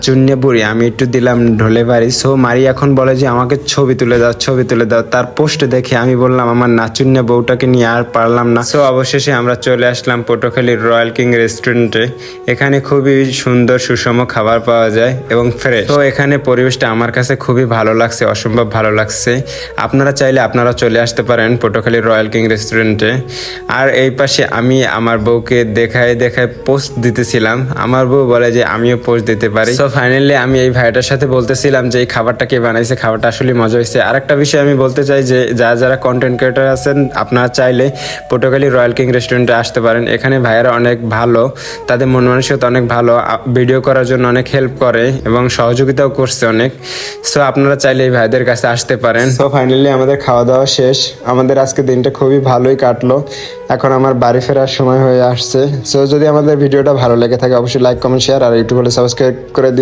চুন্নে বুড়ি আমি একটু দিলাম ঢোলে বাড়ি। সো মারি এখন বলে যে আমাকে ছবি তুলে দাও, ছবি তুলে দাও। তার পোস্ট দেখে আমি বললাম আমার নাচুন্নে বউটাকে নিয়ে আর পারলাম না। সো অবশেষে আমরা চলে আসলাম পটুয়াখালীর রয়্যাল কিং রেস্টুরেন্টে। এখানে খুবই সুন্দর সুষম খাবার পাওয়া যায় এবং ফ্রেশ। তো এখানে পরিবেশটা আমার কাছে খুবই ভালো লাগছে, অসম্ভব ভালো লাগছে। আপনারা চাইলে আপনারা চলে আসতে পারেন পটুয়াখালীর রয়্যাল কিং রেস্টুরেন্টে। আর এই পাশে আমি আমার বউকে দেখায় দেখায় পোস্ট দিতেছিলাম। আমার বউ বলে যে আমিও পোস্ট দিতে পারি। সো ফাইনালি আমি এই ভাইটার সাথে বলতেছিলাম যে এই খাবারটা কে বানাইছে, খাবারটা আসলে মজা হয়েছে। আরেকটা বিষয় আমি বলতে চাই যে যারা কন্টেন্ট ক্রিয়েটার আছেন আপনারা চাইলে পটুয়াখালী রয়্যাল কিং রেস্টুরেন্টে আসতে পারেন। এখানে ভাইয়ারা অনেক ভালো, তাদের মন মানসিকতা অনেক ভালো, ভিডিও করার জন্য অনেক হেল্প করে এবং সহযোগিতাও করছে অনেক। সো আপনারা চাইলে এই ভাইদের কাছে আসতে পারেন। সো ফাইনালি আমাদের খাওয়া দাওয়া শেষ। আমাদের আজকে দিনটা খুবই ভালোই কাটলো। এখন আমার বাড়ি ফেরার সময় হয়ে আসছে। সো যদি আমাদের ভিডিওটা ভালো লেগে থাকে অবশ্যই লাইক, কমেন্ট, শেয়ার আর ইউটিউব হলে সাবস্ক্রাইব করে দিন।